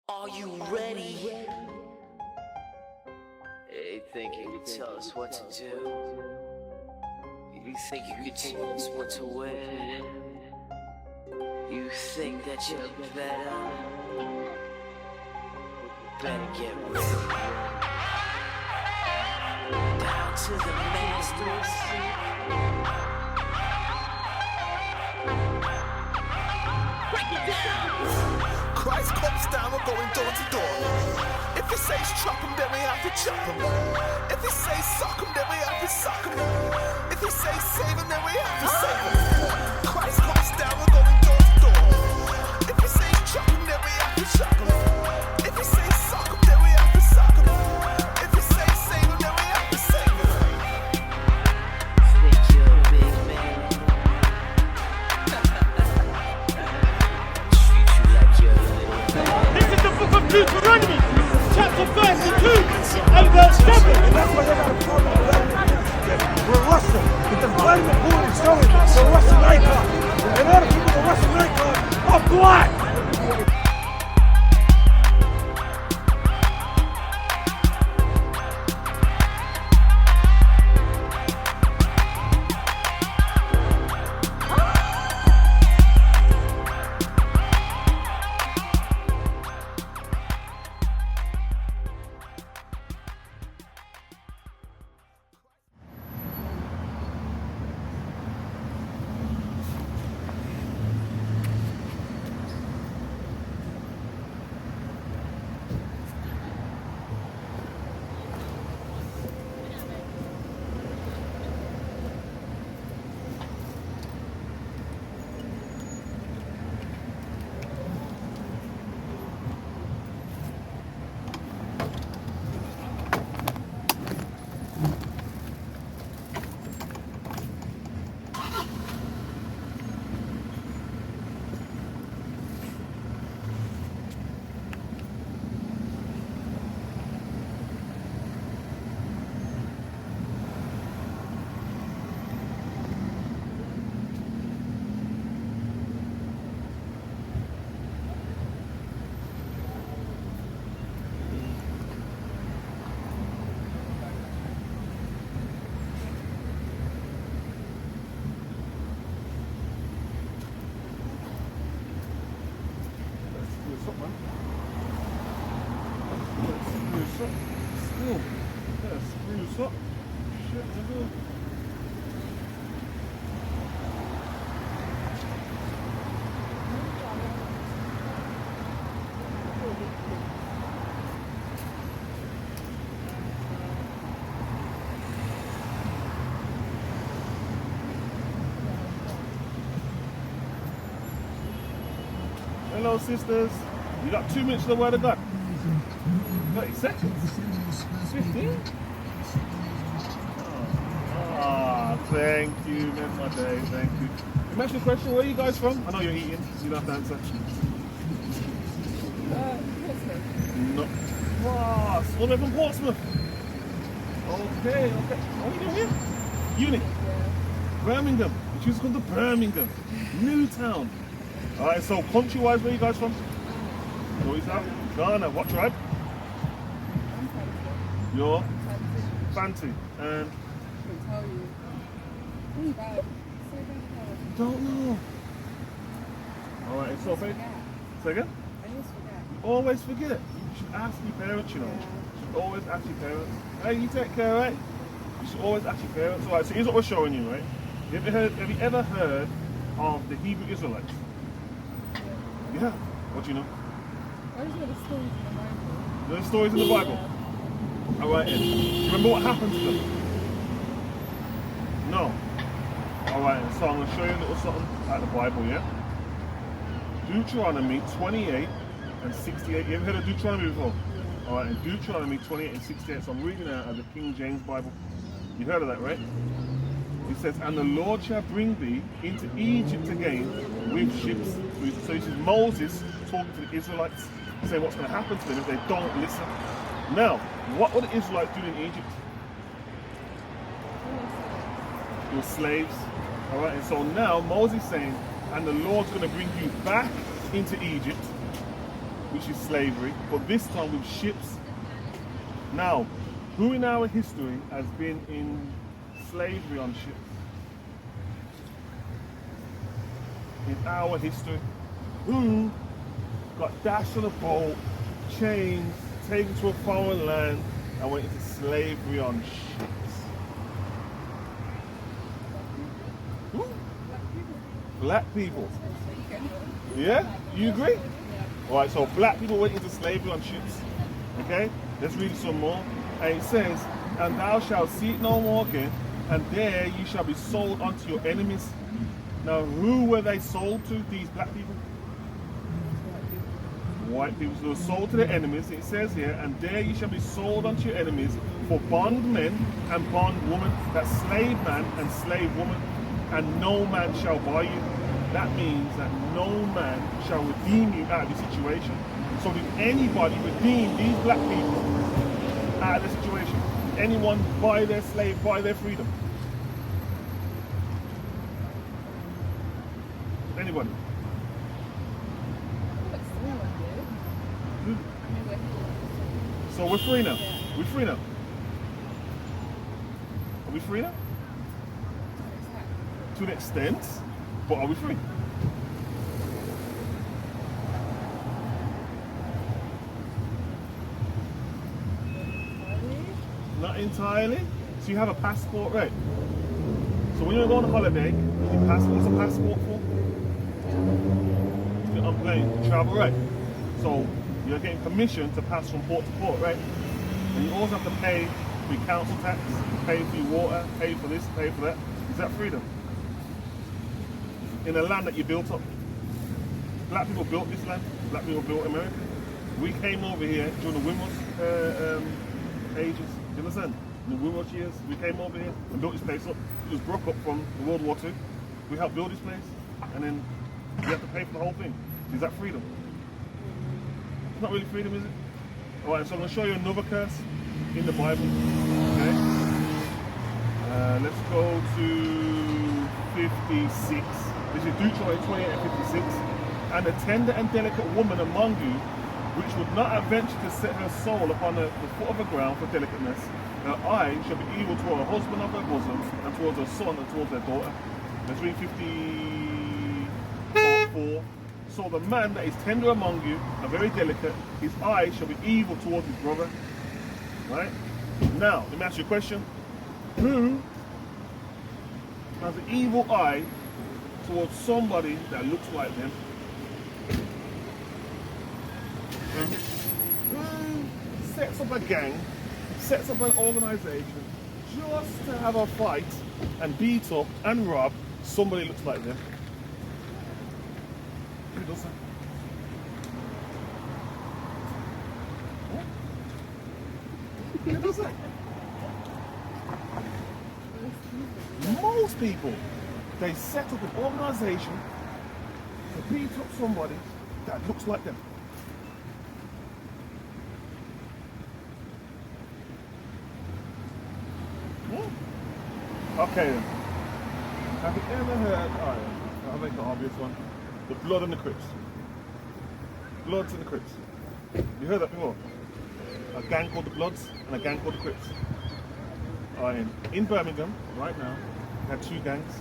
Are you ready? You think you could tell us what to do? You think you could tell us what to wear? You think that you're better? Better get ready. Down to the masters. Break it down. Christ comes down, we're going door to door. If he says chop him, then we have to chop him. If he says suck him, then we have to suck him. If he says save him, then we have to save him. Christ comes down, we're going door to door. If he says chop him, then we have to chop him. If he says suck him, then we have to suck him. If he says save him, then we have to save him. Think you're a big man? Treat you like you're a little man. This is the book of Deuteronomy, chapter 32, and verse 7. That's why they got a problem with we're Russian, because Vladimir Putin is showing the Russian icon. And other people, the Russian icon are black. Hello sisters, you got 2 minutes to the word of God. 30 seconds? 15? Thank you, that's my day, thank you. You mentioned a question, where are you guys from? I know you're eating, so you don't have to answer. No. Wow, all the way from Portsmouth. Okay. What are you doing here? Uni. Birmingham. You choose to come to Birmingham. Newtown. Alright, so country-wise, where are you guys from? Where's that? Ghana. What tribe? You're? Fanti. And? Don't know. Alright, it's so fake. Say again? You always forget. You should ask your parents, you know. You should always ask your parents. Hey, you take care, right? You should always ask your parents. Alright, so here's what we're showing you, right? Have you ever heard of the Hebrew Israelites? Yeah. What do you know? I just know the stories in the Bible. The stories in the Bible? Alright, do you remember what happened to them? No. Alright, so I'm going to show you a little something out of the Bible, yeah? Deuteronomy 28 and 68. You ever heard of Deuteronomy before? Alright, in Deuteronomy 28 and 68, so I'm reading out of the King James Bible. You heard of that, right? It says, and the Lord shall bring thee into Egypt again with ships. So this is Moses talking to the Israelites, saying what's going to happen to them if they don't listen. Now, what were the Israelites doing in Egypt? They were slaves. Alright, and so now Moses is saying, and the Lord's going to bring you back into Egypt which is slavery, but this time with ships. Now, who in our history has been in slavery on ships? In our history, who got dashed on a boat, chains, taken to a foreign land, and went into slavery on ships? Who? Black people. Yeah? You agree? Alright, so black people went into slavery on ships. Okay? Let's read some more. And it says, and thou shalt see it no more again, and there you shall be sold unto your enemies. Now, who were they sold to, these black people? White people. So they were sold to their enemies. It says here, and there you shall be sold unto your enemies for bondmen and bondwomen, that's slave man and slave woman, and no man shall buy you. That means that no man shall redeem you out of the situation. So did anybody redeem these black people out of the situation? Did anyone buy their slave, buy their freedom? Anybody? So we're free now. We're free now. Are we free now? To an extent, but are we free? Not entirely. So you have a passport, right? So when you go on holiday, what's a passport for? To get on plane, to travel, right? So you're getting permission to pass from port to port, right? And you also have to pay for your council tax, pay for your water, pay for this, pay for that. Is that freedom? In a land that you built up. Black people built this land. Black people built America. We came over here during the Windrush ages. Do you understand? In the Windrush years, we came over here and built this place up. It was broke up from World War II. We helped build this place, and then you have to pay for the whole thing. Is that freedom? It's not really freedom, is it? All right, so I'm going to show you another curse in the Bible. Okay. Let's go to 56. This is Deuteronomy 28 and 56. And a tender and delicate woman among you, which would not have ventured to set her soul upon the foot of the ground for delicateness, her eye shall be evil toward her husband of her bosom, and towards her son, and towards her daughter. Let's read 54. So the man that is tender among you, and very delicate, his eye shall be evil towards his brother. Right? Now, let me ask you a question. Who has an evil eye towards somebody that looks like them? Who sets up a gang, sets up an organization just to have a fight and beat up and rob somebody who looks like them? Who does that? Who does that? Most people, they set up an organization to beat up somebody that looks like them. Okay then. Have you ever heard, alright, I'll make the obvious one. The Blood and the Crips. Bloods and the Crips. You heard that before? A gang called the Bloods and a gang called the Crips. Alright, in Birmingham, right now, we have two gangs.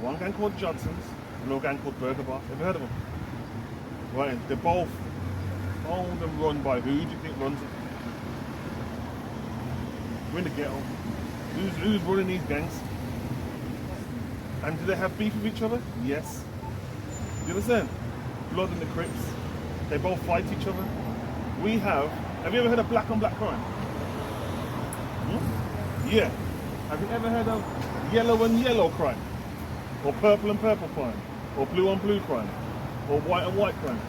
One gang called Johnson's, and another gang called Burger Bar. Ever heard of them? Right, they're both owned and run by who do you think runs it? We're in the ghetto. Who's running these gangs? And do they have beef with each other? Yes. You understand? Blood and the Crips. They both fight each other. We have you ever heard of black on black crime? Yeah. Have you ever heard of yellow and yellow crime? Or purple and purple crime? Or blue on blue crime? Or white on white crime?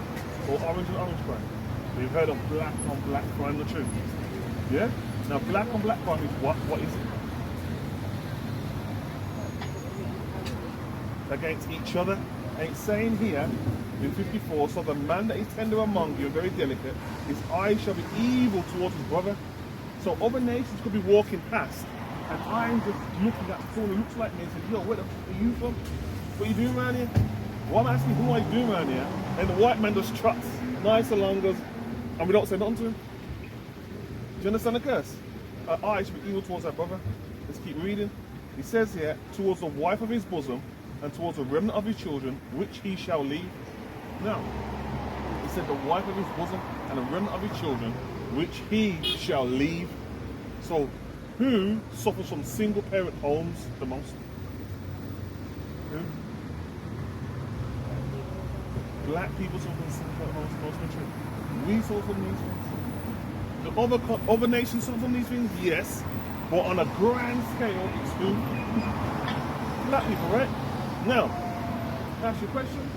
Or orange on orange crime? We've heard of black on black crime, the truth. Yeah? Now black on black crime is what? What is it? Against each other. And it's saying here in 54, so the man that is tender among you and very delicate, his eyes shall be evil towards his brother. So other nations could be walking past, and I'm just looking at someone who looks like me and saying, yo, where the f are you from? What are you doing around here? Well, I'm asking who are you doing around here? And the white man just trots. And nice along us, and we don't say nothing to him. Do you understand the curse? Our eye should be evil towards our brother. Let's keep reading. He says here, towards the wife of his bosom, and towards the remnant of his children, which he shall leave. Now, he said the wife of his bosom, and the remnant of his children, which he shall leave. So, who suffers from single parent homes the most? Who? Black people suffer from single parent homes the most in the country. We suffer from these things. The other nations suffer from these things, yes, but on a grand scale, it's who? Black people, right? Now, ask you a question.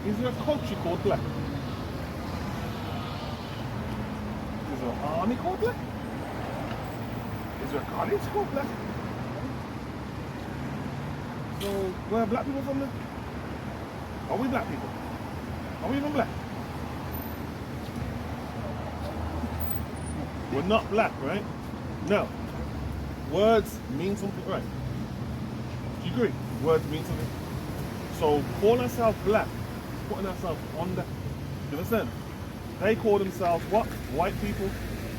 Is there a culture called black? Is there an army called black? Is there a college called black? So, where are black people from then? Are we black people? Are we even black? We're not black, right? Now, words mean something, right? Do you agree? Words mean something. So, calling ourselves black, putting ourselves under. Do you understand? They call themselves what? White people.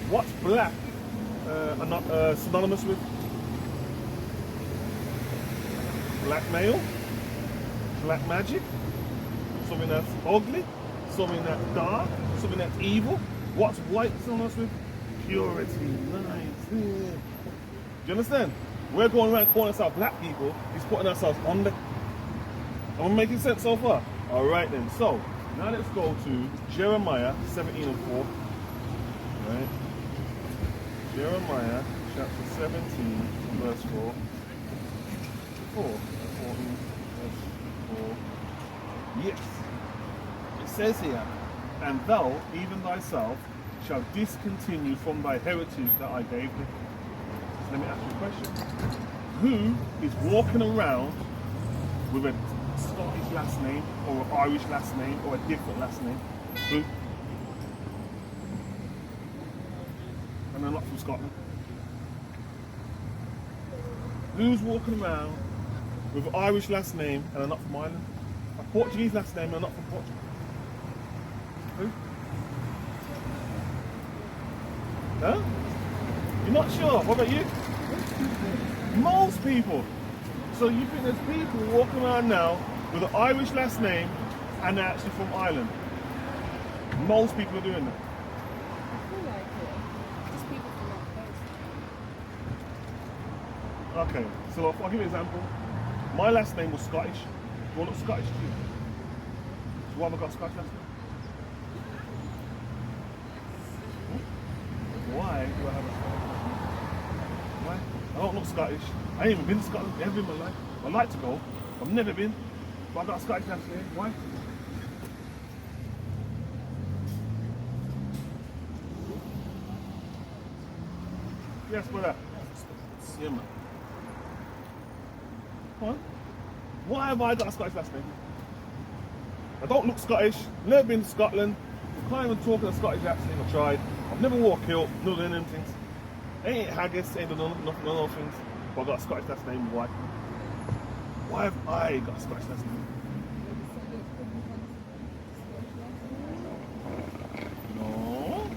What's black are not synonymous with? Black male, black magic, something that's ugly, something that's dark, something that's evil. What's white synonymous with? Purity, nice. Do you understand? We're going around calling ourselves black people, he's putting ourselves under. Am I making sense so far? Alright then, so now let's go to Jeremiah 17:4. Right? Jeremiah chapter 17, verse 4. 14, verse 4. Yes. It says here, and thou, even thyself, shall discontinue from thy heritage that I gave thee. So let me ask you a question. Who is walking around with a Scottish last name, or an Irish last name, or a different last name? Who? And they're not from Scotland. Who's walking around with an Irish last name and they're not from Ireland? A Portuguese last name and they're not from Portugal? Who? Huh? You're not sure? What about you? Most people. So you think there's people walking around now with an Irish last name and they're actually from Ireland? Most people are doing that. I feel like it. Just people from that place. Okay, so I'll give you an example. My last name was Scottish. Do I look Scottish to you? So why have I got a Scottish last name? Why do I have a Scottish last name? Why? I don't look Scottish. I ain't even been to Scotland ever in my life. I'd like to go. I've never been. But I got a Scottish last name. Why? Yes, brother. Yeah, man. What? Why have I got a Scottish last name? I don't look Scottish. Never been to Scotland. I can't even talk in a Scottish accent. I tried. I've never wore a kilt. Never done them things. Ain't haggis. Ain't done none of those things. But I got a Scottish last name. Why? Why have I got a Scottish last name? No.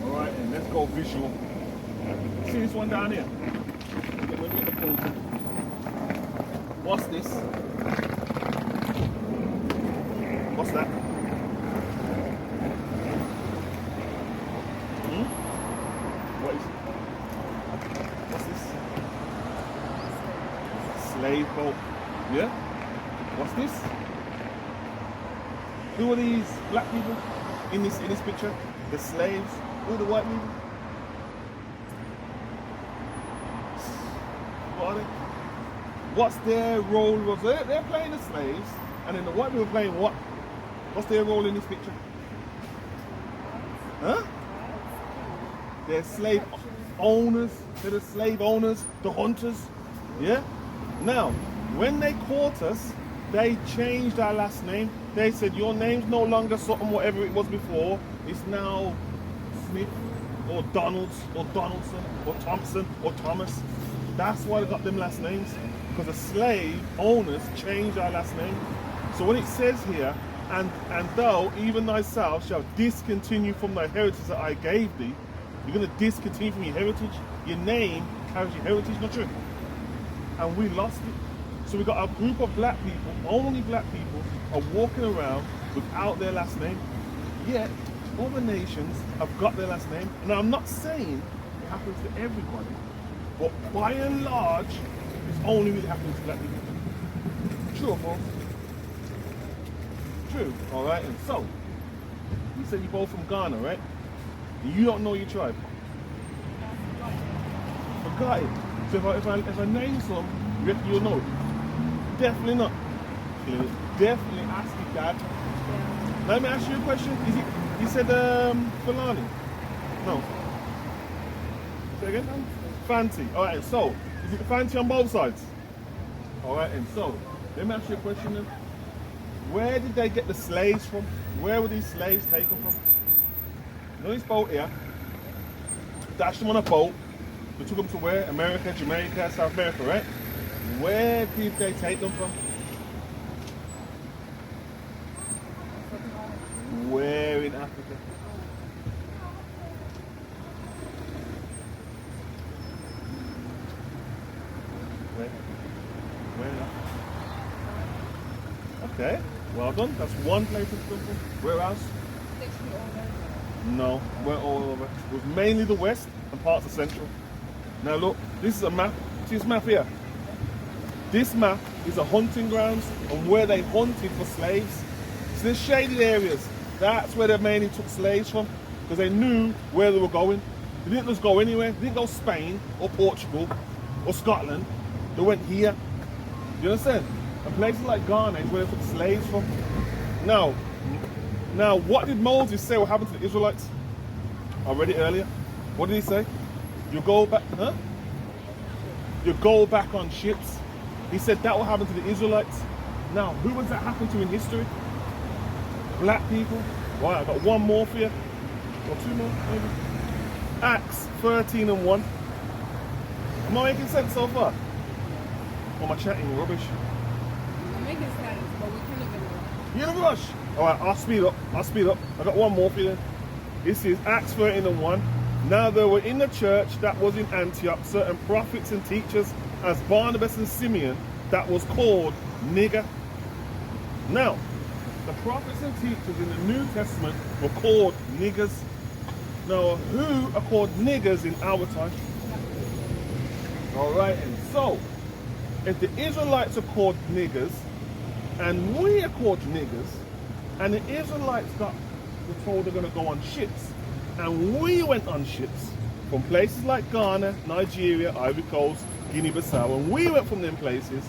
Alright, then let's go visual. See this one down here? What's this? What's that? What is it? What's this? Slave boat. Yeah? What's this? Who are these black people in this picture? The slaves? Who are the white people? What are they? What's their role? They're playing the slaves, and then the white people are playing what? What's their role in this picture? Huh? They're slave owners. They're the slave owners, the hunters. Yeah? Now, when they caught us, they changed our last name. They said, your name's no longer something whatever it was before. It's now Smith, or Donalds, or Donaldson, or Thompson, or Thomas. That's why they got them last names. Because the slave owners changed our last name. So when it says here, And thou, even thyself, shall discontinue from thy heritage that I gave thee. You're going to discontinue from your heritage. Your name carries your heritage, not true? And we lost it. So we got a group of black people, only black people, are walking around without their last name. Yet, other nations have got their last name. And I'm not saying it happens to everybody, but by and large, it's only really happening to black people. True or false? True. All right. And so, you said you're both from Ghana, right? And you don't know your tribe. Forgot it. So if I name some, you reckon you'll know it? Definitely not. Definitely ask your dad. Yeah. Let me ask you a question. Is it? You said Fulani? No. Say again? Fancy. All right. So, is it Fancy on both sides? All right. And so, let me ask you a question then. Where did they get the slaves from? Where were these slaves taken from? You know this boat here? Dashed them on a boat. They took them to where? America, Jamaica, South America, right? Where did they take them from? Where in Africa? Where in Africa? Okay, well done. That's one place to come from. Where else? Literally all over. No, we're all over. It was mainly the west and parts of central. Now look, this is a map. See this map here? This map is a hunting grounds and where they hunted for slaves. So there's shaded areas. That's where they mainly took slaves from because they knew where they were going. They didn't just go anywhere. They didn't go Spain or Portugal or Scotland. They went here. You understand? And places like Ghana is where they took slaves from. Now, what did Moses say what happened to the Israelites? I read it earlier. What did he say? You go back, huh? You go back on ships. He said that will happen to the Israelites. Now, who has that happened to in history? Black people. Right, I got one more for you. Or two more, maybe. Acts 13:1. Am I making sense so far? Or am I chatting rubbish? We're making sense, but we can't even rush. You're in a rush. All right, I'll speed up. I got one more for you. This is Acts 13:1. Now there were in the church that was in Antioch certain prophets and teachers as Barnabas and Simeon that was called nigger. Now, the prophets and teachers in the New Testament were called niggers. Now, who are called niggers in our time? All right, and so, if the Israelites are called niggers, and we are called niggers, and the Israelites were told they're going to go on ships, and we went on ships from places like Ghana, Nigeria, Ivory Coast, Guinea-Bissau, and we went from them places,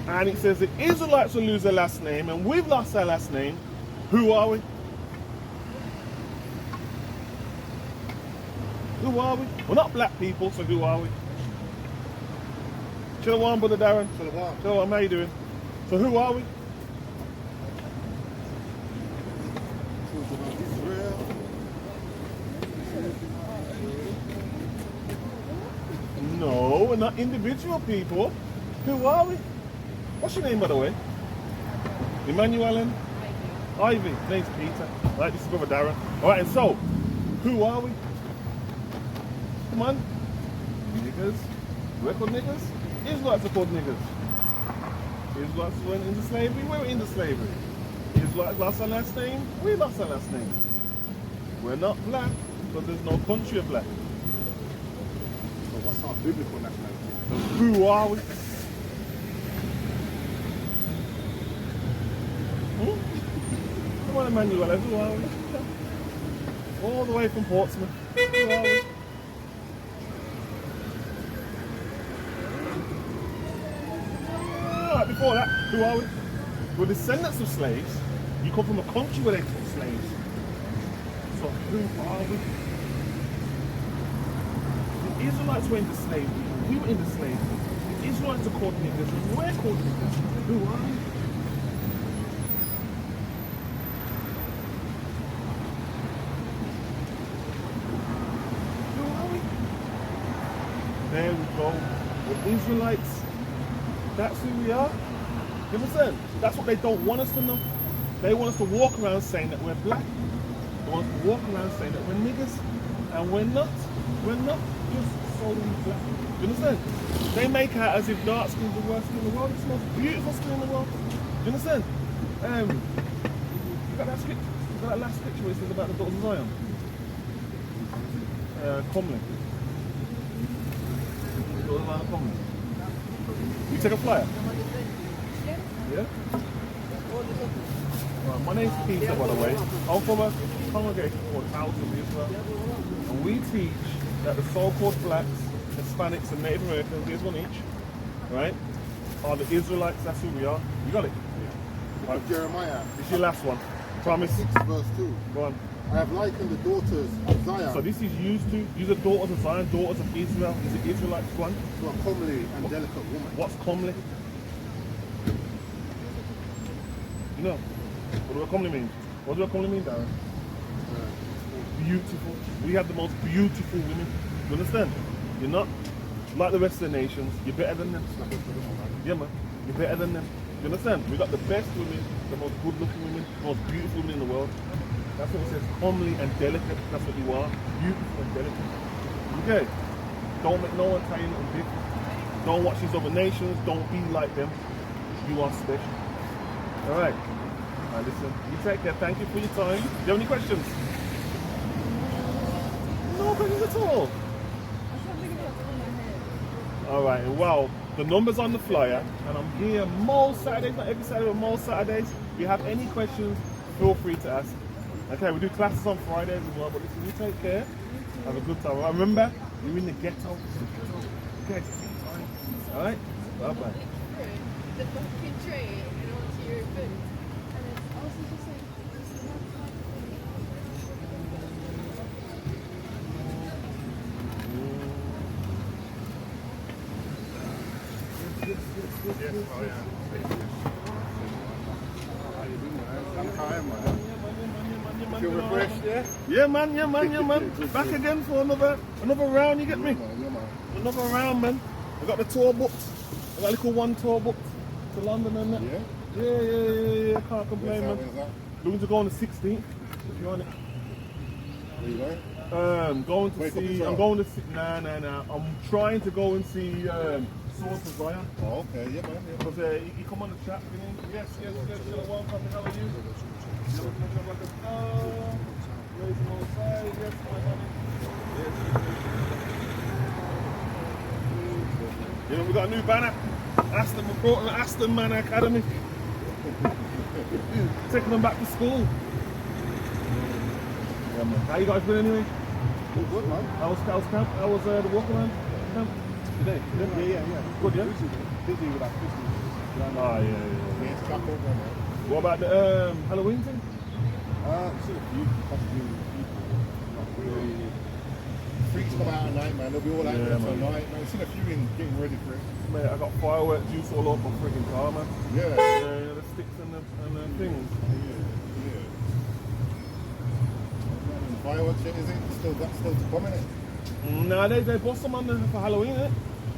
and it says the Israelites will lose their last name, and we've lost our last name. Who are we? Who are we? We're not black people, so who are we? Shalom, Brother Darren. Shalom, how you doing? So who are we? No, we're not individual people. Who are we? What's your name, by the way? Emmanuel and? Ivy. Name's Peter. Right, this is Brother Darren. Alright, and so, who are we? Come on. Niggers. We're called niggers? Israelites are called niggers. Israelites went into slavery, we were into slavery. Israelites lost our last name, we lost our last name. We're not black, because there's no country of black. So what's our biblical nationality? So who are we? Come on, Emmanuel, who are we? All the way from Portsmouth. Who are we? Before that, who are we? We're descendants of slaves. You come from a country where they took slaves. So who are we? The Israelites were into slavery. We were into slavery. The Israelites are called niggers and we're called niggers. Who are we? Who are we? There we go. We're Israelites. That's who we are. You understand? That's what they don't want us to know. They want us to walk around saying that we're black. They want us to walk around saying that we're niggers. And we're not. We're not just solely black. Do you understand? They make out as if dark skin is the worst skin in the world. It's the most beautiful skin in the world. Do you understand? You got that scripture? You got that last scripture where it says about the daughters of Zion? Comley. Daughters of Zion Comley. You take a flyer? Yeah? Right, my name's Peter, by the way. I'm from a congregation called House of Israel. And we teach that the so-called blacks, Hispanics, and Native Americans, here's one each, right, are the Israelites. That's who we are. You got it? Yeah. Right. Jeremiah. This is your last one. Promise. 6 verse 2. Go on. I have likened the daughters of Zion So this is used to, these are daughters of Zion, daughters of Israel. Is it Israelites one? to a comely and delicate woman. What's comely? You know? What do a comely mean? What do a comely mean, Darren? Beautiful. We have the most beautiful women. You understand? You're not like the rest of the nations. You're better than them. Yeah, man. You're better than them. You understand? We got the best women, the most good-looking women, the most beautiful women in the world. That's what it says. Comely and delicate. That's what you are. Beautiful and delicate. Okay. Don't make no one tell you nothing different. Don't watch these other nations. Don't be like them. You are special. All right. Now listen. You take care. Thank you for your time. Do you have any questions? No questions at all. All right. Well, the number's on the flyer, and I'm here most Saturdays, not every Saturday, but most Saturdays. If you have any questions, feel free to ask. Okay, we do classes on Fridays as well, but listen, you take care. Have a good time. All right, remember, you're in the ghetto. Okay, all right? Bye-bye. The fucking tray and onto your food. And it's also just like, Yes, oh yeah. How you doing, man? I'm tired, man. Feel refreshed, yeah? Yeah, man, yeah, man, yeah, man. Back again for another round, you get me? Yeah, man. Another round, man. I got the tour booked. I got a little one tour booked to London and that. Yeah? Yeah. Can't complain, man. Where's that? Looking to go on the 16th. If you're on it. Where you going? Going to Wake up see. yourself. I'm going to see. Nah. I'm trying to go and see Source of Zion. Oh, okay, yeah, man. Yeah. Because he come on the chat, you know? Yes, welcome. How are you? Raise him on side. Yes, my honey. You know, we got a new banner. Aston, we brought an Aston Man Academy. Taking them back to school. Yeah, man. How you guys been anyway? All good, man. How was camp? How was the walk around camp? Today? Yeah. Good, yeah? Busy with that Christmas. Ah, yeah. Yeah, it's chocolate, man. What about the Halloween thing? Seen a few, possibly people. Not really. Freaks come out at night, man. They'll be all out Yeah, there till man. night, man. Seen a few in getting ready for it. Mate, I got firework juice all over my friggin' car, man. Yeah. Yeah, the sticks and the things. Yeah. Fireworks shit, is it? That's still to come, innit? Nah, they bust them on for Halloween, innit?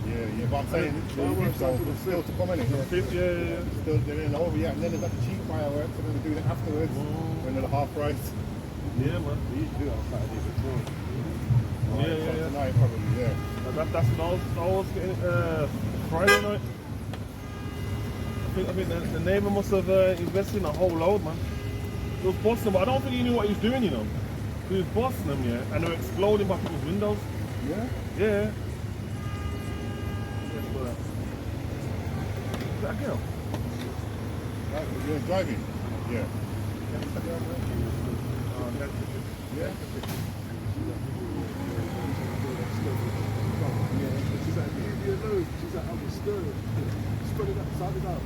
Yeah, but I'm saying fireworks are still to come, innit? Yeah. Still, they're in over, yeah. And then there's like the cheap fireworks, and then they're doing it afterwards when they're half price. Yeah, man. They used to do it on Saturday before. Yeah. Tonight, probably, yeah. That's what I was getting Friday night. I think the neighbour must have invested in a whole load, man. He was busting them, but I don't think he knew what he was doing, you know. He was busting them, yeah, and they were exploding by people's windows. Yeah? Yeah. Is that a girl? Right, you're driving? Yeah. Yeah? She's like, I'm scared. Spread it out, side it out.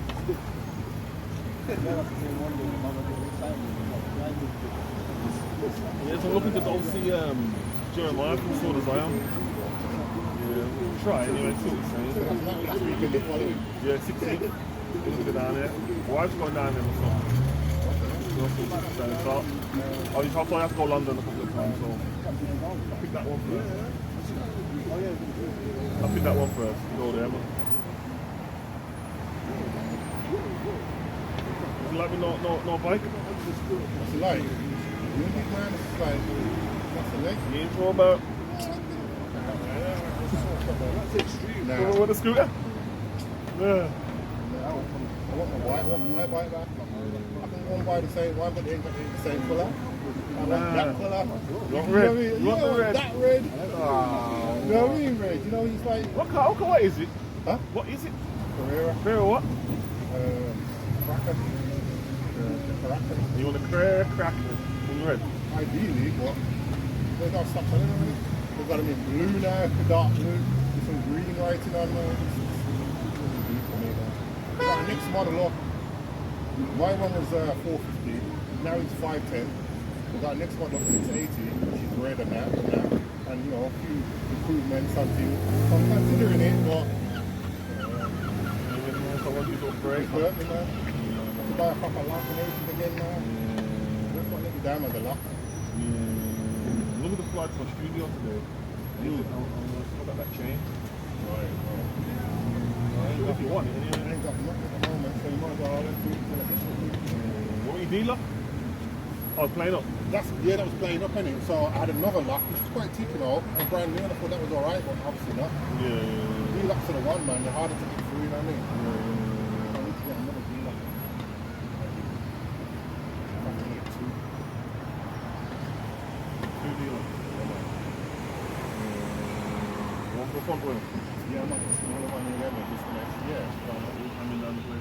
Yeah, so I'm looking to go see Jeremiah from Sword of Zion. Yeah, we'll try anyway, see what he's saying. Last weekend, the following. Yeah, 16th. We're going to go down there. My wife's going down there or something. So I have to go to London a couple of times, so I'll pick that one first. I'll pick that one first. Go there, man. like with no bike? What's it like? You big man, it's like, what's the leg? You ain't sure about That's extreme. Nah. with the scooter? Yeah. I want my bike back. I can go and buy the same one, but they ain't got the same colour. I want that colour. You want red? You want the red? That red. Oh. You know what I mean, red? You know, he's like... What is it? Huh? What is it? Carrera. What? Cracker. Cracker. You want a cracker in red? Ideally, but they've got to stop selling them, really. They've got them in blue now, dark blue, with some green writing on them. Got the next model up. My one was 450, now it's 510. We've got the next model up 680, which is redder now, and you know, a few improvements and things. So I'm considering it, but it's hurt me, man. To buy a proper lock and everything again now. That's what let me down on the lock. Look at the flight to my studio today. Look at that chain. Right. If you want it, I ain't got nothing at the moment, so you might as well let's do it till I get some. what were you dealer? I was playing up. That was playing up, innit? So I had another lock, which was quite thick, you know, and brand new, and I thought that was alright, but obviously not. Yeah. D-locks are the one, man, they're harder to get through, you know what I mean? I need to get another D-lock. I can get two. Two dealers. One for front wheel. Yeah, I'm not just another one in there, just next year. Coming down the place.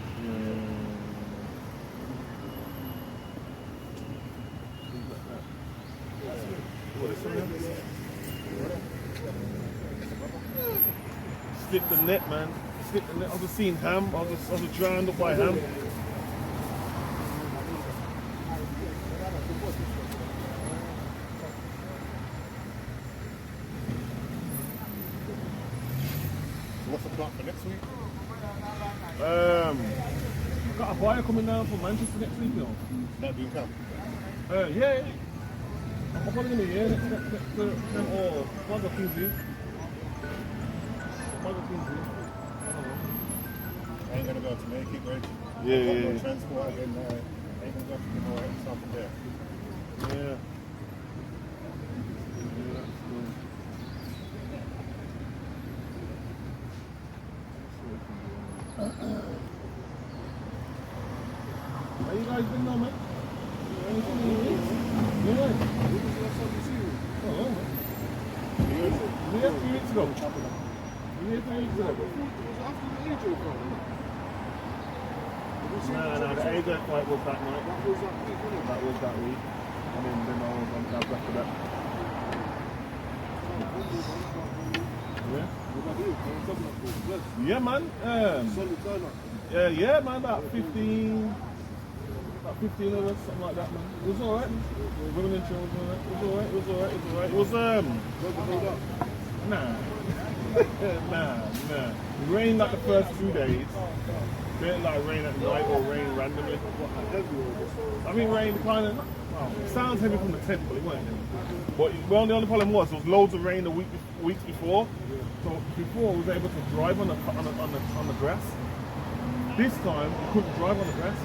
Slip the net, man. Slip the net. I was seeing ham. I was drowned up by ham. What's the plot for next week? Got a buyer coming down from Manchester next week, you know. That didn't come. Yeah. I'm probably gonna be here next or Mago Kingsley. I ain't gonna go to make it, Reg. Yeah. No transport again, I ain't gonna go to the more stuff there. Yeah. How you guys been now, man? Anything in your weeks? Yeah. Oh, man. You here 3 weeks ago? You here 3 weeks ago? Nah, the AJ fight was that night. That was that week. And then I was on tab after that. Yeah, man. Yeah, man. About 15 of us, something like that, man. It was alright. Women and children, it was alright. It was nah. It rained like the first 2 days. Didn't like rain at night or rain randomly. I mean, rain kind of. It sounds heavy from the tent, but it wasn't heavy. But the only problem was there was loads of rain the weeks before. So before I was able to drive on the grass. This time you couldn't drive on the grass.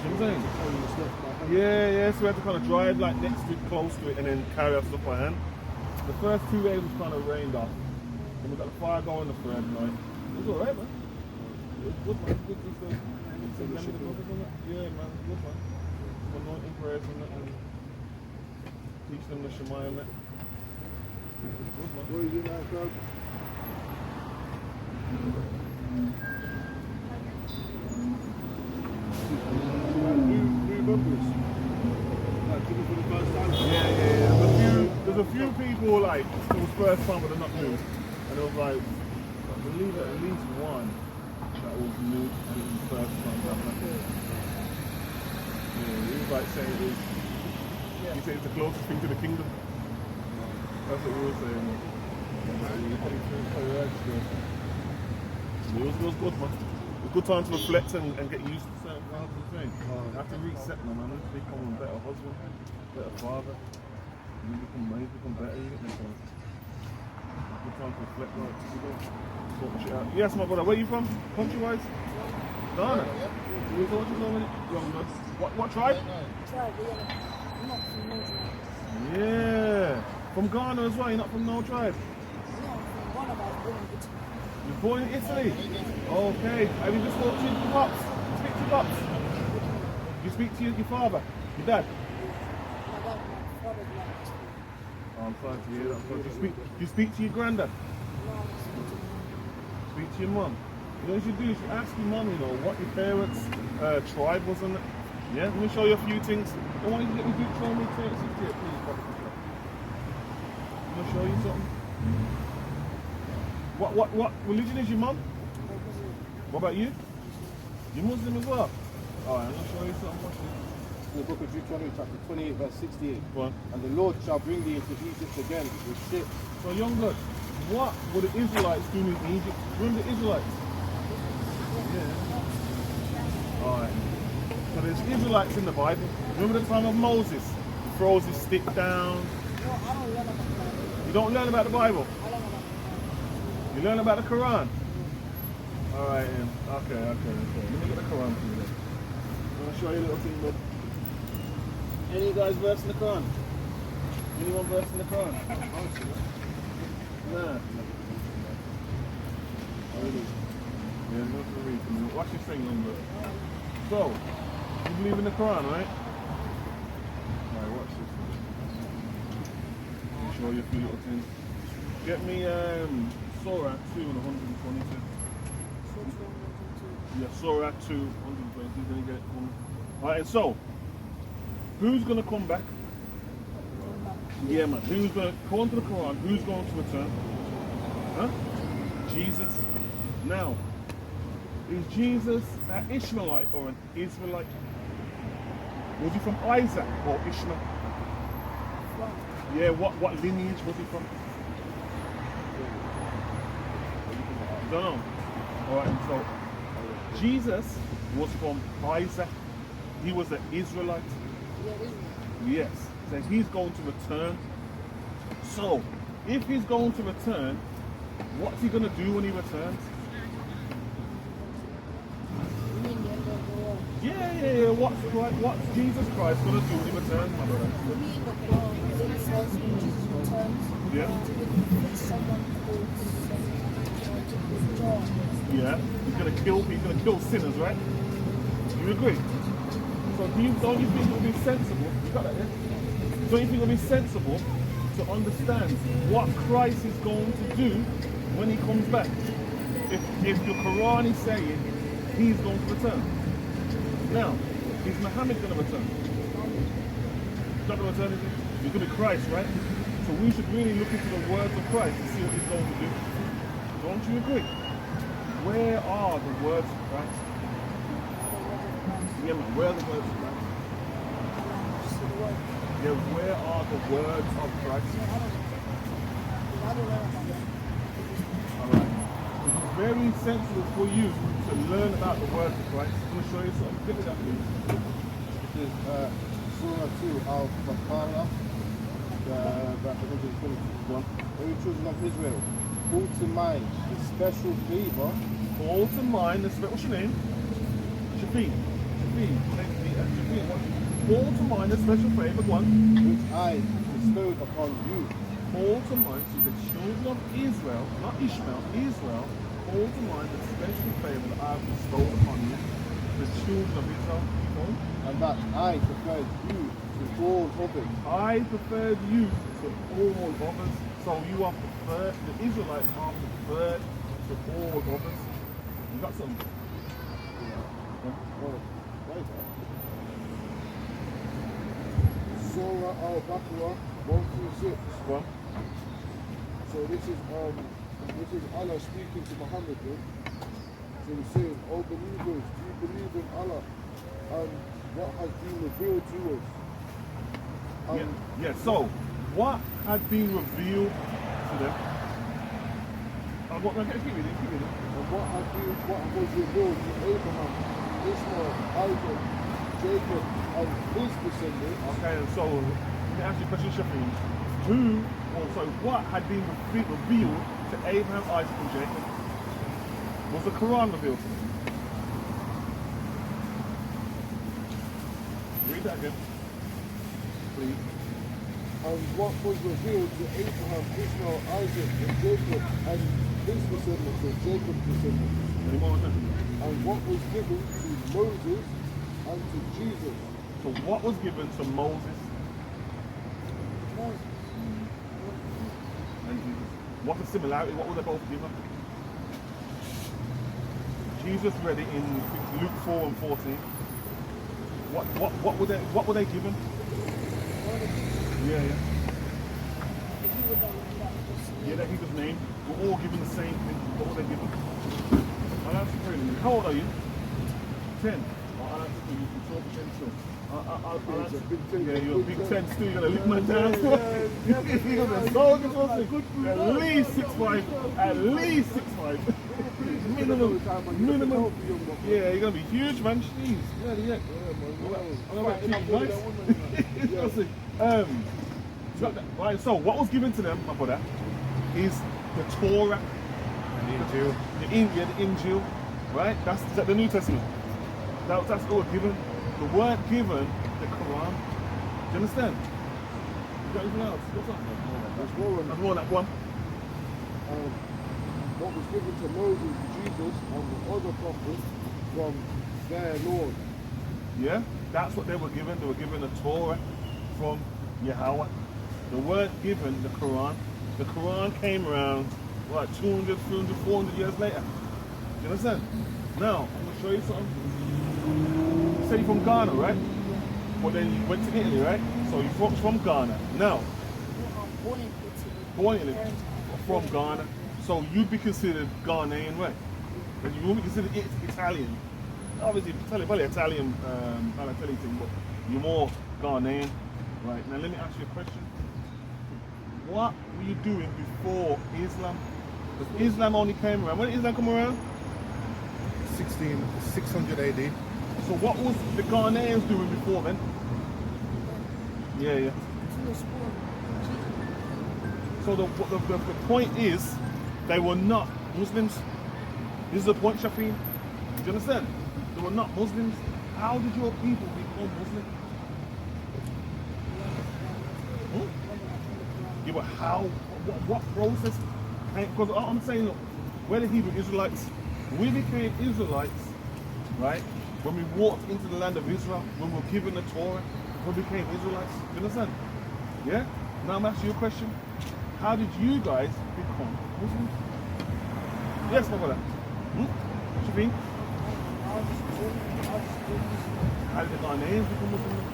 You know what I'm saying? Yeah. So we had to kind of drive like next to it, close to it, and then carry our stuff by hand. The first 2 days was kind of rained off. Then we got the fire going the third night. It was alright, man. It was good, man. Good to see. Yeah, man. Good, man. Anointing prayers and that, and teach them the Shema and that. Good, man. Where are you now, bro? New members. Like, for the first time. Yeah. There's a few people like it was first time, but they're not new. And it was like, I believe at least one that was new and it was the first time. He was like saying he said it's the closest thing to the kingdom. That's what we were saying. It was good, man. It was a good time to reflect and get used to certain parts of the thing. I have to reset, man. I need to become a better husband, better father. You become better, you get me? So, good time to reflect, right? Sort shit out. Yes, my brother. Where you from? Country-wise? Ghana. You told you already? What tribe? Tribe, yeah. Not from no tribe. Yeah. From Ghana as well, you're not from no tribe. No, from one of us born in Italy. You're born in Italy? Okay. Have you just spoke to your pops? Speak to your pops. You speak to your father? Your dad? My dad, my father's like this. Oh, I'm sorry to hear that. Do you speak to your granddad? No, I'm speaking to him. Speak to your mum. You know what you should do? You should ask your mum, you know, what your parents' tribe was on it. Yeah? Let me show you a few things. I want you to let me do show me 268, please, Papa. I'm going to show you something. What religion is your mum? What about you? You Muslim as well? Alright, I'm going to show you something. Watch this. In the book of Deuteronomy chapter 28 verse 68. Go on. And the Lord shall bring thee into Egypt again with ships. So young blood, what were the Israelites doing in Egypt? Remember the Israelites? Yeah. Alright. So there's Israelites in the Bible. Remember the time of Moses? He throws his stick down. No, I don't learn about the Bible. You don't learn about the Bible? I learn about the Bible. You learn about the Quran? Alright, okay. Let me get the Quran for you then. I'm going to show you a little thing, bud. Any guys verse in the Quran? Anyone verse in the Quran? Nah. Oh, really? Yeah, there's nothing to read for me. Watch this thing, number. So, you believe in the Quran, right? Alright, watch this. I'll show you a few little things. Get me Surah 2 and 122. Yeah, Surah 2, 122. Then you get it. Alright, and so, who's going to come back? Yeah, man. Who's going to, according to the Quran, who's going to return? Huh? Jesus. Now, is Jesus an Ishmaelite or an Israelite? Was he from Isaac or Ishmael? Yeah, what lineage was he from? I don't know. Alright, so Jesus was from Isaac. He was an Israelite. Yes. So he's going to return. So, if he's going to return, what's he going to do when he returns? Yeah. What's Jesus Christ going to do when he returns, my brother? Yeah. He's going to kill sinners, right? You agree? So don't you think it would be sensible? You got that, yeah? Don't you think it would be sensible to understand what Christ is going to do when he comes back? If the Quran is saying he's going to return. Now, is Muhammad going to return? He's not going to return, is he? He's going to be Christ, right? So we should really look into the words of Christ and see what he's going to do. Don't you agree? Where are the words of Christ? Yeah, man, where are the words of Christ? Yeah, where are the words of Christ? Alright. It's very sensible for you to learn about the words of Christ. I'm going to show you something. Look at that, please. This is Surah 2 Al-Baqarah, verse 122. O you children of Israel, call to mind the special favor. Call to mind the special, what's your name? Shafiq. Call to mind a special favor, one. Which I bestowed upon you. Call to mind to the children of Israel, not Ishmael, Israel. Call to mind the special favor that I have bestowed upon you, the children of Israel. And that I preferred you to all others. I preferred you to all others. So you are preferred, the Israelites are preferred to all others. You got something? Surah Al-Baqarah 126. Well, so this is Allah speaking to Muhammad. So he's saying, "O believers, do you believe in Allah and what has been revealed to us?" Yeah. So what had been revealed to them? Keep reading. And what was revealed to Abraham, Ishmael, Isaac, Jacob, and his descendants. Okay, and so let me ask you a question, Shafiq. What had been revealed to Abraham, Isaac, and Jacob? Was the Quran revealed to them? Read that again. Please. And what was revealed to Abraham, Ishmael, Isaac, and Jacob, and his descendants, and Jacob's descendants. Any more on that? And what was given to Moses and to Jesus. So what was given to Moses and Jesus? What's the similarity? What were they both given? Jesus read it in Luke 4 and 14. What were they given? Yeah. Yeah, that he was named. We're all given the same thing. What were they given? I'll answer for you. How old are you? 10. I'll answer for you. You're 10 still. I'll answer. Yeah, you're a big 10 still. You're going to lift my down. You're going to solve it. At least 6'5". At least 6'5". Minimum. Yeah, you're going to be huge, man. Jeez. Yeah. Right, so what was given to them, my brother, is the Torah, the Injil, right? That's the New Testament. That's what was given. They weren't given the Quran. Do you understand? You got anything else? What's up? There's more on There's more on that one. What was given to Moses, Jesus, and the other prophets from their Lord. Yeah, that's what they were given. They were given the Torah from Yahweh. They weren't given the Quran. The Quran came around, what, 200, 300, 400 years later. Do you understand? Now, I'm going to show you something. Say you're from Ghana, right? Well, then you went to Italy, right? So you're from Ghana. Now, born in Italy, from Ghana. So you'd be considered Ghanaian, right? But you won't be considered Italian. Obviously, probably Italian, thing, but you're more Ghanaian. Right, now let me ask you a question. What were you doing before Islam? Because Islam only came around. When did Islam come around? 600 AD. So what was the Ghanaians doing before then? Yeah. So the point is, they were not Muslims. This is the point, Shafi. Do you understand? They were not Muslims. How did your people become Muslim? Yeah, but how? What process? Because I'm saying, look, we're the Hebrew Israelites. We became Israelites, right? When we walked into the land of Israel, when we were given the Torah, we became Israelites. Do you understand? Yeah? Now I'm asking you a question. How did you guys become Muslims? Yes, my brother. Shafin? How did the Ghanaians become Muslims?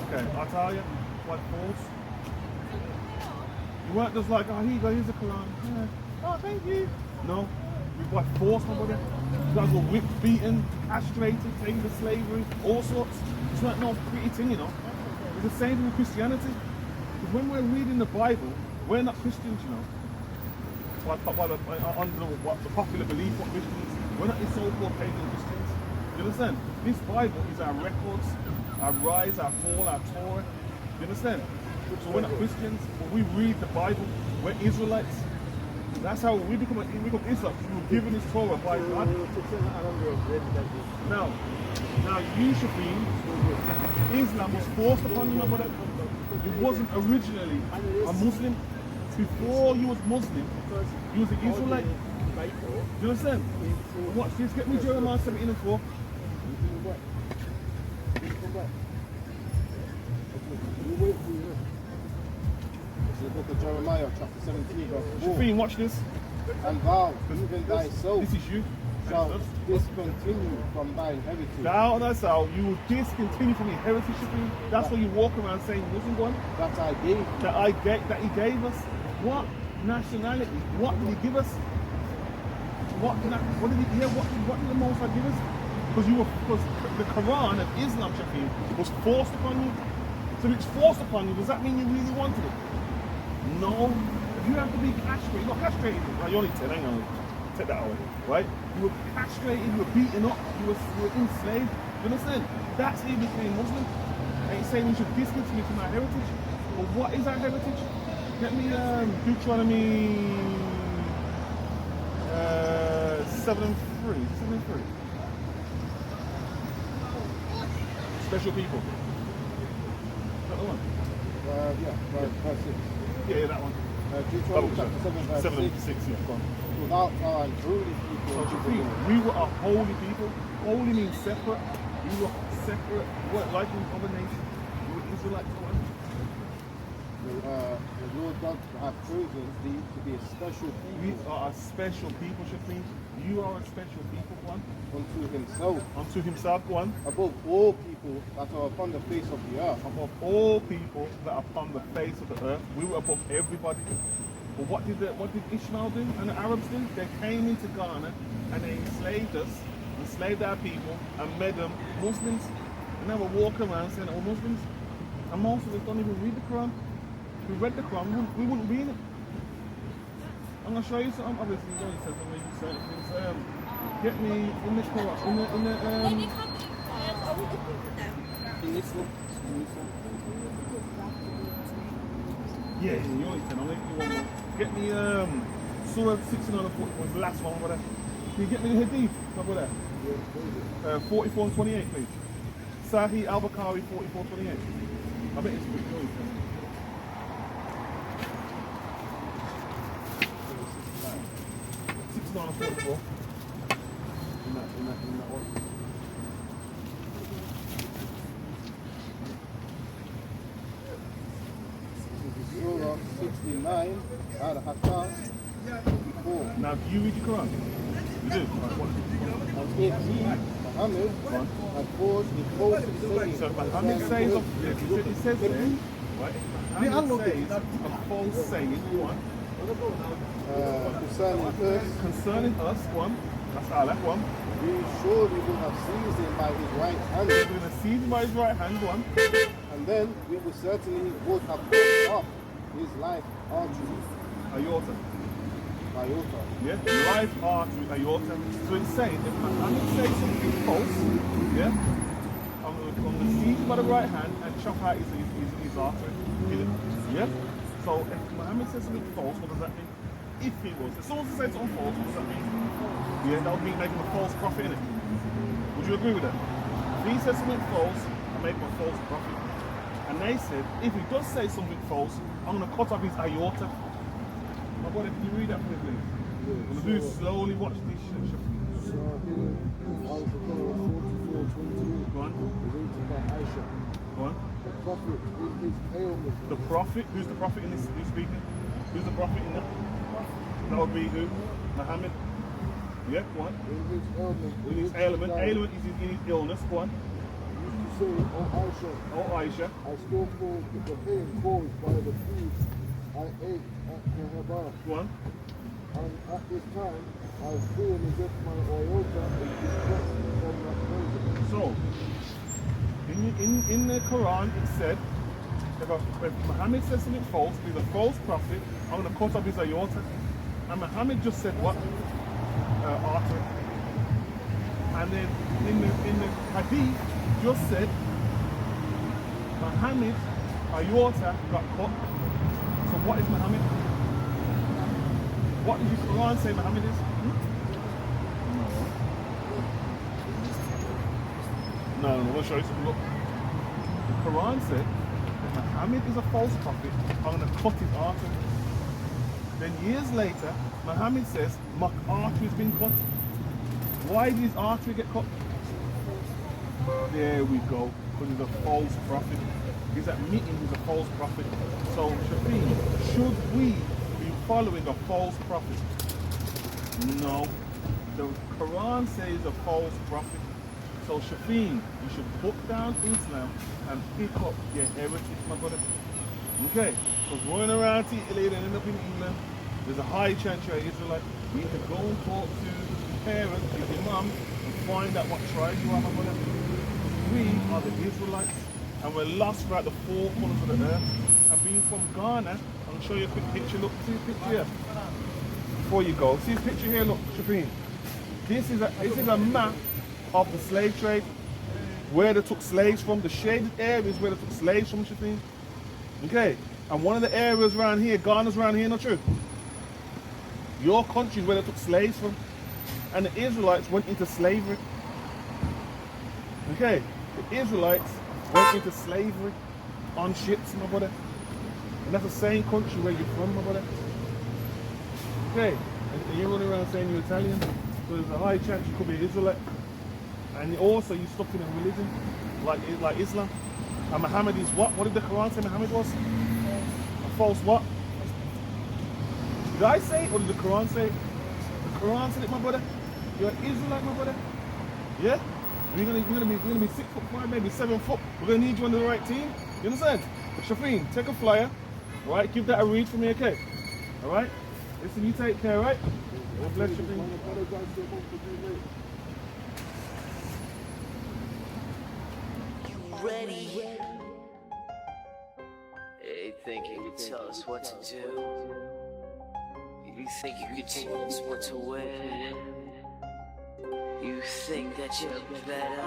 Okay, I'll tell you, what false. You weren't just like, oh, here you go, here's the Quran. Yeah. Oh, thank you. No, we by force, my brother. You guys were whipped, beaten, castrated, taken to slavery, all sorts. It's not no pretty thing, you know. It's the same with Christianity. Because when we're reading the Bible, we're not Christians, you know. Under the popular belief of Christians, we're not the so-called pagan Christians. You understand? This Bible is our records, our rise, our fall, our Torah. You understand? So we're not Christians, but we read the Bible. We're Israelites. That's how we become Israelites. We were given this Torah by God. Now you, Shafin, Islam was forced upon you, but it wasn't originally a Muslim. Before you was Muslim, you was an Israelite. Do you understand? Watch this. Get me Jeremiah 17:4. The book of Jeremiah, chapter 17, verse 4. Shafin, watch this. And thou, even thyself, This is you. shalt discontinue from thine heritage. Thou thyself, you will discontinue from your heritage, Shafin. That's why you walk around saying Muslim one. That I gave. That he gave us. What nationality? What did he give us? What did the Most High give us? Because the Quran of Islam, Shafin, was forced upon you. So if it's forced upon you, does that mean you really wanted it? No. You have to be castrated. You're not castrated. Right, you're only 10, hang on. Take that away. Right? You were castrated, you were beaten up, you were enslaved. You understand? That's how you became Muslim. And he's saying we should discontinue from our heritage. But what is our heritage? Get me Deuteronomy 7:3. Special people. Is that the one? Verse 6. Yeah, that one. Deuteronomy chapter 7, verse 7 6. 6, yeah, go on. Without our unruly people, So to the Shafiq, Lord. we were a holy people. Holy means separate. We were separate. What, like in other nations? We were Israelites. The Lord God have chosen thee to be a special We people are a special people, Shafiq. You are a special people, one. unto himself, Unto himself, one. above all people that are upon the face of the earth. Above all people that are upon the face of the earth. We were above everybody. But what did Ishmael do and the Arabs do? They came into Ghana and they enslaved us, enslaved our people, and made them Muslims. And now we're walking around saying that we're Muslims. And most of us don't even read the Quran. If we read the Quran, we wouldn't read it. I'm going to show you something. Obviously, you don't say something. You say things. Get me in the Quran, in the yeah, you only 10. I'll make you one more. Get me Surah 16 on the 40 was the last one over there. Can you get me the Hadith over there? 44 and 28, please. Sahih al-Bukhari 44 28. I bet it's quick. You only 10. On a 44. In that one. Surah 69, Al-Haqqah 54. Now, do you read your Quran? You do? And if he, Muhammad, had caused a false saying, So, Muhammad says, it says there, right? Muhammad says a false saying, one. Concerning us, one. That's Allah, one. we surely would have seized him by his right hand, We're going to seize him by his right hand, one. and then we would certainly would have cut off his life artery, Aorta. iota. Yeah? Life artery, aorta. So it's saying, if Muhammad says something false, yeah? I'm going to seize him by the right hand and chop out his artery. Yeah? So if Muhammad says something false, what does that mean? If he was. If someone says something false, what does that mean? Yeah, that would mean making a false prophet in it. Would you agree with that? If he says something false, I'm making a false prophet. And they said, if he does say something false, I'm going to cut off his aorta. My brother, can you read that for me, please? I'm going to do slowly watch this shit. Go on. Go on. The prophet? Who's the prophet in this? Who's speaking? Who's the prophet in that? That would be who? Muhammad? Yeah, go on. In his ailment. Ailment is in his illness. Go on. Say, Oh, Aisha. I still feel the pain caused by the food I ate at Kahaba. Go on. And at this time, I feel as if my aorta is distressed from that poison. So, in the Quran, it said, if Muhammad says something false, he's a false prophet, I'm going to cut off his aorta. And Muhammad just said what? Artery. And then in the hadith, just said, Muhammad's aorta got cut. So what is Muhammad? What did the Quran say Muhammad is? No, I'll show you something. Look. The Quran said that Muhammad is a false prophet. I'm going to cut his artery. Then years later, Muhammad says, my artery's been cut. Why did his artery get cut? There we go. Because he's a false prophet. He's admitting he's a false prophet. So, Shafiq, should we be following a false prophet? No. The Quran says a false prophet. So, Shafiq, you should put down Islam and pick up your heritage, my brother. Okay? Because going around to Italy and end up in England, there's a high chance you're an Israelite. You need to go and talk to your parents, your mum, and find out what tribe you are, my brother. We are the Israelites, and we're lost throughout the four corners of the earth. And being from Ghana, I'm going to show you a quick picture. Look, see the picture here. Before you go, see this picture here, look, Shafiq. This is a map of the slave trade, where they took slaves from, the shaded areas where they took slaves from, Shafiq. Okay, and one of the areas around here, Ghana's around here, not true? Your country is where they took slaves from, and the Israelites went into slavery. Okay, The Israelites went into slavery on ships, my brother. And that's the same country where you're from, my brother. Okay, and you're running around saying you're Italian, so there's a high chance you could be Israelite. And also you're stuck in a religion like Islam. And Muhammad is what? What did the Quran say Muhammad was? A false what? Did I say it or did the Quran say it? The Quran said it, my brother. You're an Israelite, my brother. Yeah? And you're gonna be 6'5", maybe 7 foot. We're gonna need you on the right team. You understand? Shafeen, take a flyer. Alright, give that a read for me, okay? Alright? Listen, you take care, right? God bless you. You ready? They think you can tell us what to do. You think you can tell us what to wear. You think that you're better.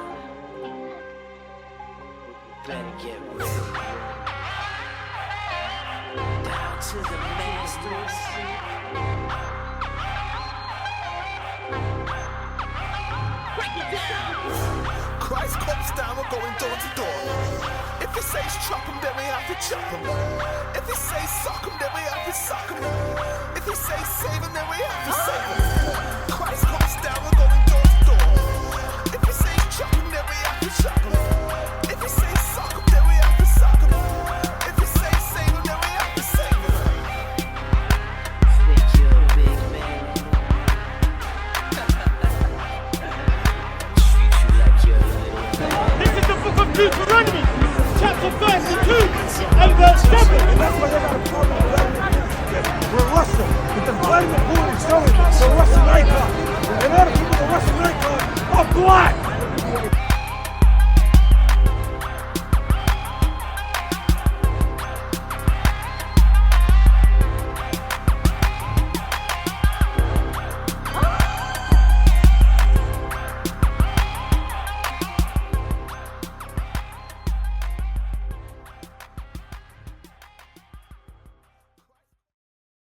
Better get ready. Down to the masters. Break it down. Christ comes down, we're going door to door. If he says chop him, then we have to chop him. If he says suck him, then we have to suck him. If he says save him, then we have to save him. Christ comes down, we're going door to door. If he says chop him, then we have to chop him. If he says suck him, then we have to suck him. If he says save him, then we have to save him. Think you're a big man. Treat you like you're a little man. This is the book of Deuteronomy, chapter 32, and verse 7. And that's why they got a problem with Russia. With the Vladimir Putin showing the Russian icon. And other people, the Russian icon are black.